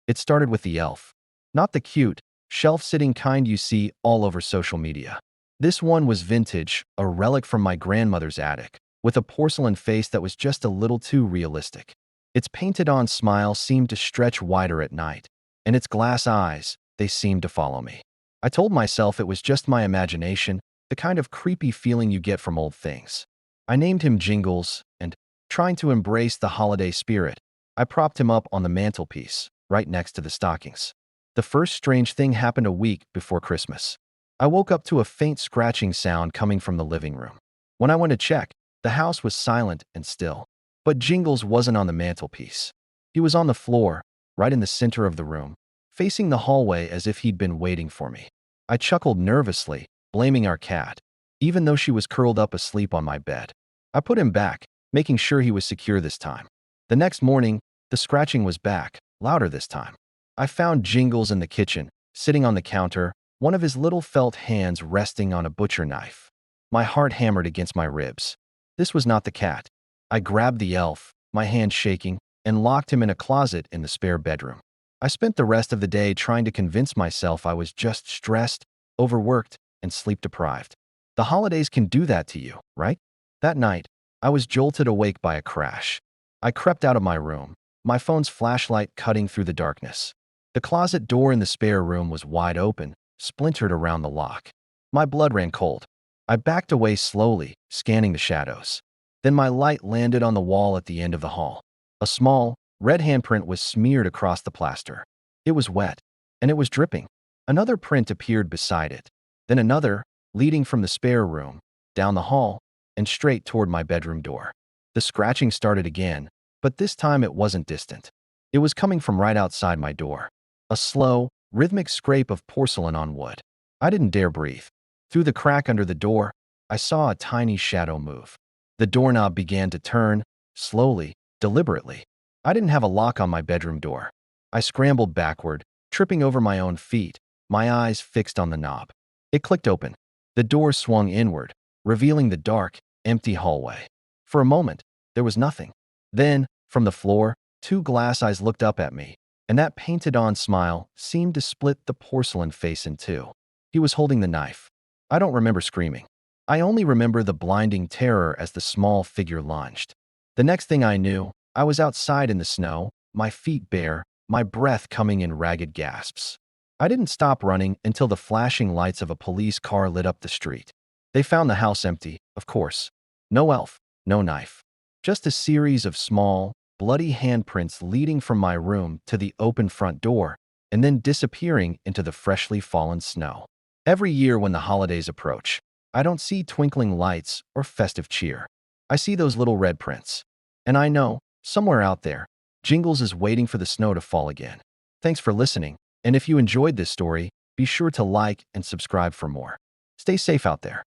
It started with the elf. Not the cute, shelf-sitting kind you see all over social media. This one was vintage, a relic from my grandmother's attic, with a porcelain face that was just a little too realistic. Its painted-on smile seemed to stretch wider at night, and its glass eyes, they seemed to follow me. I told myself it was just my imagination, the kind of creepy feeling you get from old things. I named him Jingles, and, trying to embrace the holiday spirit, I propped him up on the mantelpiece, right next to the stockings. The first strange thing happened a week before Christmas. I woke up to a faint scratching sound coming from the living room. When I went to check, the house was silent and still. But Jingles wasn't on the mantelpiece. He was on the floor, right in the center of the room, facing the hallway as if he'd been waiting for me. I chuckled nervously, blaming our cat, even though she was curled up asleep on my bed. I put him back, making sure he was secure this time. The next morning, the scratching was back, louder this time. I found Jingles in the kitchen, sitting on the counter, one of his little felt hands resting on a butcher knife. My heart hammered against my ribs. This was not the cat. I grabbed the elf, my hand shaking, and locked him in a closet in the spare bedroom. I spent the rest of the day trying to convince myself I was just stressed, overworked, and sleep-deprived. The holidays can do that to you, right? That night, I was jolted awake by a crash. I crept out of my room, my phone's flashlight cutting through the darkness. The closet door in the spare room was wide open, splintered around the lock. My blood ran cold. I backed away slowly, scanning the shadows. Then my light landed on the wall at the end of the hall. A small, red handprint was smeared across the plaster. It was wet, and it was dripping. Another print appeared beside it. Then another, leading from the spare room, down the hall, and straight toward my bedroom door. The scratching started again, but this time it wasn't distant. It was coming from right outside my door. A slow, rhythmic scrape of porcelain on wood. I didn't dare breathe. Through the crack under the door, I saw a tiny shadow move. The doorknob began to turn, slowly, deliberately. I didn't have a lock on my bedroom door. I scrambled backward, tripping over my own feet, my eyes fixed on the knob. It clicked open. The door swung inward, revealing the dark, empty hallway. For a moment, there was nothing. Then, from the floor, two glass eyes looked up at me, and that painted-on smile seemed to split the porcelain face in two. He was holding the knife. I don't remember screaming. I only remember the blinding terror as the small figure lunged. The next thing I knew, I was outside in the snow, my feet bare, my breath coming in ragged gasps. I didn't stop running until the flashing lights of a police car lit up the street. They found the house empty, of course. No elf, no knife. Just a series of small, bloody handprints leading from my room to the open front door and then disappearing into the freshly fallen snow. Every year when the holidays approach, I don't see twinkling lights or festive cheer. I see those little red prints. And I know, somewhere out there, Jingles is waiting for the snow to fall again. Thanks for listening, and if you enjoyed this story, be sure to like and subscribe for more. Stay safe out there.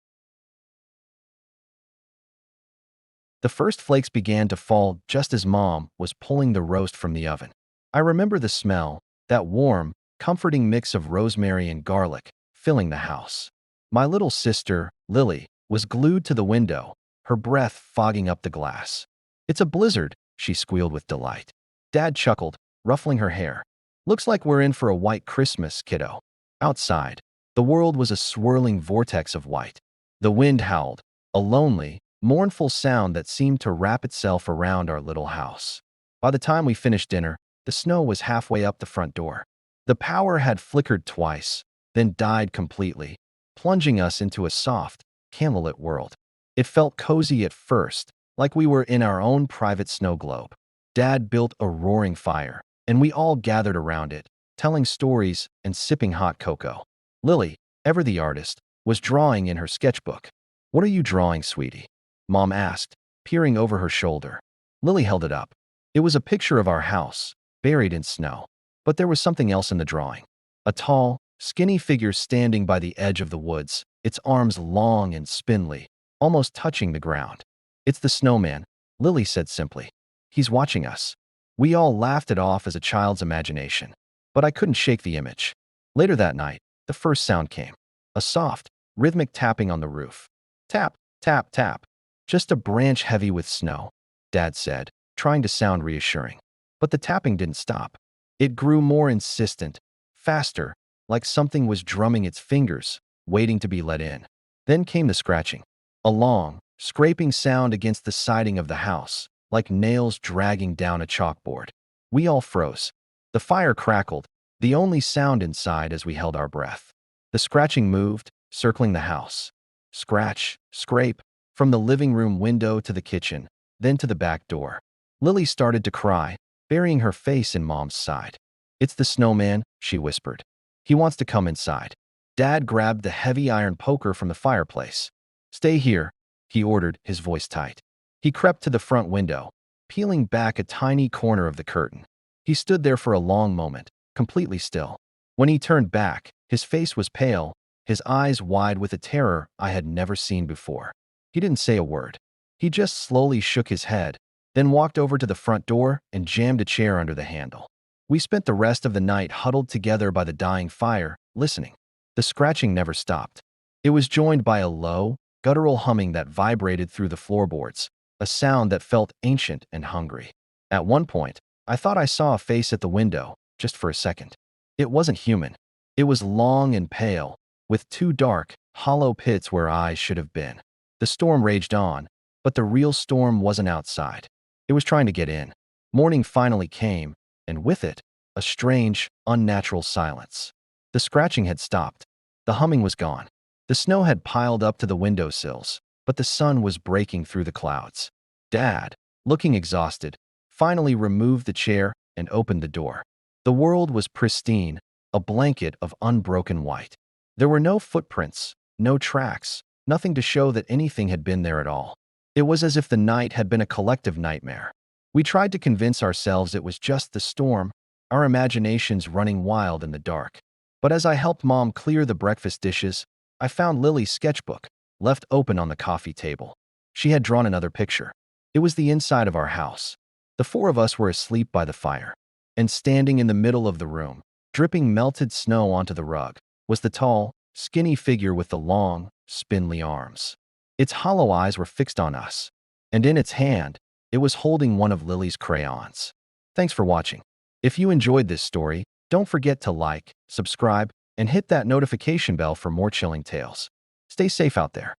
The first flakes began to fall just as Mom was pulling the roast from the oven. I remember the smell, that warm, comforting mix of rosemary and garlic, filling the house. My little sister, Lily, was glued to the window, her breath fogging up the glass. "It's a blizzard," she squealed with delight. Dad chuckled, ruffling her hair. "Looks like we're in for a white Christmas, kiddo." Outside, the world was a swirling vortex of white. The wind howled, a lonely, mournful sound that seemed to wrap itself around our little house. By the time we finished dinner, the snow was halfway up the front door. The power had flickered twice, then died completely, plunging us into a soft, candlelit world. It felt cozy at first, like we were in our own private snow globe. Dad built a roaring fire, and we all gathered around it, telling stories and sipping hot cocoa. Lily, ever the artist, was drawing in her sketchbook. "What are you drawing, sweetie?" Mom asked, peering over her shoulder. Lily held it up. It was a picture of our house, buried in snow. But there was something else in the drawing. A tall, skinny figure standing by the edge of the woods, its arms long and spindly, almost touching the ground. "It's the snowman," Lily said simply. "He's watching us." We all laughed it off as a child's imagination, but I couldn't shake the image. Later that night, the first sound came. A soft, rhythmic tapping on the roof. Tap, tap, tap. "Just a branch heavy with snow," Dad said, trying to sound reassuring. But the tapping didn't stop. It grew more insistent, faster, like something was drumming its fingers, waiting to be let in. Then came the scratching. A long, scraping sound against the siding of the house, like nails dragging down a chalkboard. We all froze. The fire crackled, the only sound inside as we held our breath. The scratching moved, circling the house. Scratch, scrape, from the living room window to the kitchen, then to the back door. Lily started to cry, burying her face in Mom's side. "It's the snowman," she whispered. "He wants to come inside." Dad grabbed the heavy iron poker from the fireplace. "Stay here," he ordered, his voice tight. He crept to the front window, peeling back a tiny corner of the curtain. He stood there for a long moment, completely still. When he turned back, his face was pale, his eyes wide with a terror I had never seen before. He didn't say a word. He just slowly shook his head, then walked over to the front door and jammed a chair under the handle. We spent the rest of the night huddled together by the dying fire, listening. The scratching never stopped. It was joined by a low, guttural humming that vibrated through the floorboards, a sound that felt ancient and hungry. At one point, I thought I saw a face at the window, just for a second. It wasn't human. It was long and pale, with two dark, hollow pits where eyes should have been. The storm raged on, but the real storm wasn't outside. It was trying to get in. Morning finally came, and with it, a strange, unnatural silence. The scratching had stopped. The humming was gone. The snow had piled up to the windowsills, but the sun was breaking through the clouds. Dad, looking exhausted, finally removed the chair and opened the door. The world was pristine, a blanket of unbroken white. There were no footprints, no tracks, nothing to show that anything had been there at all. It was as if the night had been a collective nightmare. We tried to convince ourselves it was just the storm, our imaginations running wild in the dark. But as I helped Mom clear the breakfast dishes, I found Lily's sketchbook, left open on the coffee table. She had drawn another picture. It was the inside of our house. The four of us were asleep by the fire. And standing in the middle of the room, dripping melted snow onto the rug, was the tall, skinny figure with the long, spindly arms. Its hollow eyes were fixed on us, and in its hand, it was holding one of Lily's crayons. Thanks for watching. If you enjoyed this story, don't forget to like, subscribe, and hit that notification bell for more chilling tales. Stay safe out there.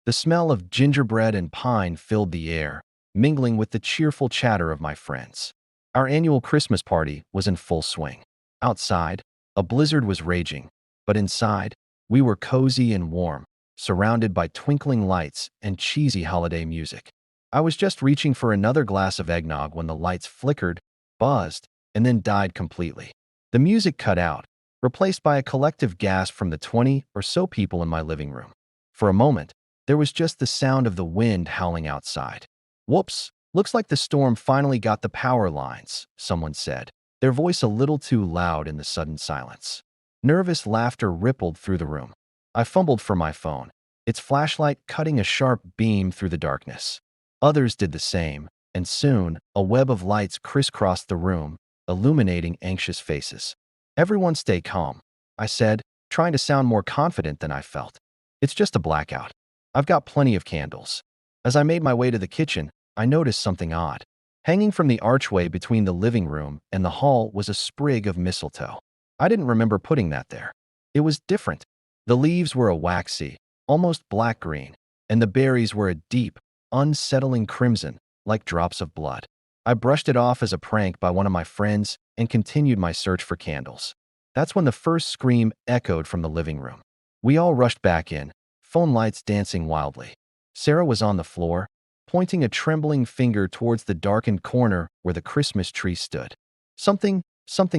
The smell of gingerbread and pine filled the air, mingling with the cheerful chatter of my friends. Our annual Christmas party was in full swing. Outside, a blizzard was raging, but inside, we were cozy and warm, surrounded by twinkling lights and cheesy holiday music. I was just reaching for another glass of eggnog when the lights flickered, buzzed, and then died completely. The music cut out, replaced by a collective gasp from the 20 or so people in my living room. For a moment, there was just the sound of the wind howling outside. "Whoops, looks like the storm finally got the power lines," someone said, their voice a little too loud in the sudden silence. Nervous laughter rippled through the room. I fumbled for my phone, its flashlight cutting a sharp beam through the darkness. Others did the same, and soon a web of lights crisscrossed the room, illuminating anxious faces. "Everyone stay calm," I said, trying to sound more confident than I felt. "It's just a blackout. I've got plenty of candles." As I made my way to the kitchen, I noticed something odd. Hanging from the archway between the living room and the hall was a sprig of mistletoe. I didn't remember putting that there. It was different. The leaves were a waxy, almost black-green, and the berries were a deep, unsettling crimson, like drops of blood. I brushed it off as a prank by one of my friends and continued my search for candles. That's when the first scream echoed from the living room. We all rushed back in, phone lights dancing wildly. Sarah was on the floor, pointing a trembling finger towards the darkened corner where the Christmas tree stood. Something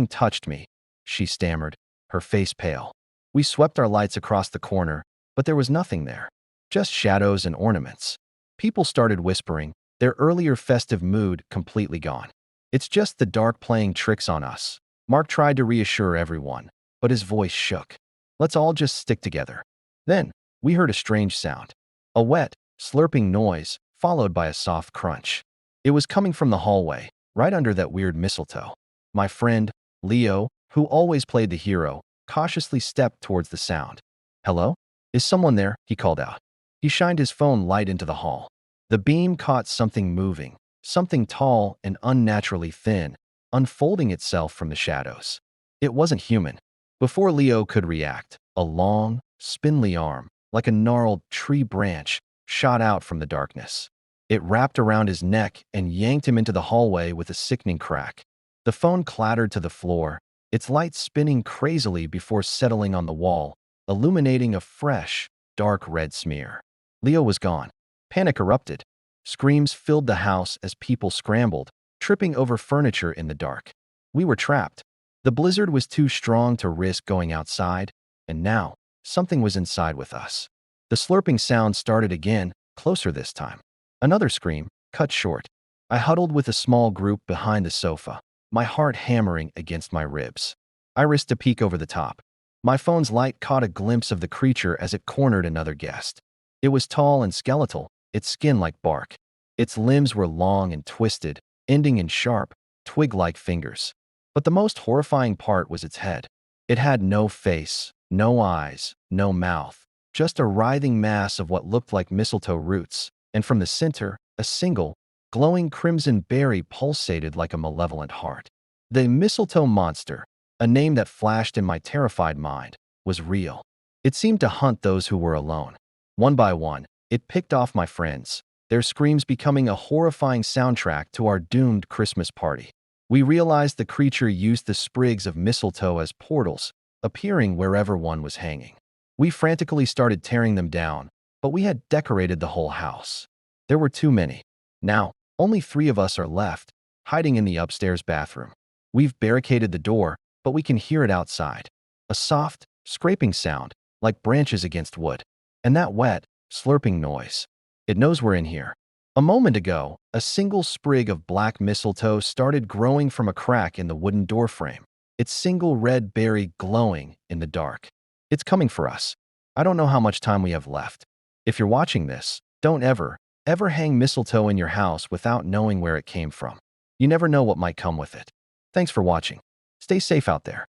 touched me," she stammered, her face pale. We swept our lights across the corner, but there was nothing there, just shadows and ornaments. People started whispering, their earlier festive mood completely gone. "It's just the dark playing tricks on us." Mark tried to reassure everyone, but his voice shook. "Let's all just stick together." Then, we heard a strange sound. A wet, slurping noise, followed by a soft crunch. It was coming from the hallway, right under that weird mistletoe. My friend, Leo, who always played the hero, cautiously stepped towards the sound. "Hello? Is someone there?" he called out. He shined his phone light into the hall. The beam caught something moving, something tall and unnaturally thin, unfolding itself from the shadows. It wasn't human. Before Leo could react, a long, spindly arm, like a gnarled tree branch, shot out from the darkness. It wrapped around his neck and yanked him into the hallway with a sickening crack. The phone clattered to the floor, its light spinning crazily before settling on the wall, illuminating a fresh, dark red smear. Leo was gone. Panic erupted. Screams filled the house as people scrambled, tripping over furniture in the dark. We were trapped. The blizzard was too strong to risk going outside, and now something was inside with us. The slurping sound started again, closer this time. Another scream, cut short. I huddled with a small group behind the sofa, my heart hammering against my ribs. I risked a peek over the top. My phone's light caught a glimpse of the creature as it cornered another guest. It was tall and skeletal, its skin like bark. Its limbs were long and twisted, ending in sharp, twig-like fingers. But the most horrifying part was its head. It had no face, no eyes, no mouth, just a writhing mass of what looked like mistletoe roots, and from the center, a single, glowing crimson berry pulsated like a malevolent heart. The mistletoe monster, a name that flashed in my terrified mind, was real. It seemed to hunt those who were alone. One by one, it picked off my friends, their screams becoming a horrifying soundtrack to our doomed Christmas party. We realized the creature used the sprigs of mistletoe as portals, appearing wherever one was hanging. We frantically started tearing them down, but we had decorated the whole house. There were too many. Now, only 3 of us are left, hiding in the upstairs bathroom. We've barricaded the door, but we can hear it outside. A soft, scraping sound, like branches against wood. And that wet, slurping noise. It knows we're in here. A moment ago, a single sprig of black mistletoe started growing from a crack in the wooden doorframe, its single red berry glowing in the dark. It's coming for us. I don't know how much time we have left. If you're watching this, don't ever hang mistletoe in your house without knowing where it came from. You never know what might come with it. Thanks for watching. Stay safe out there.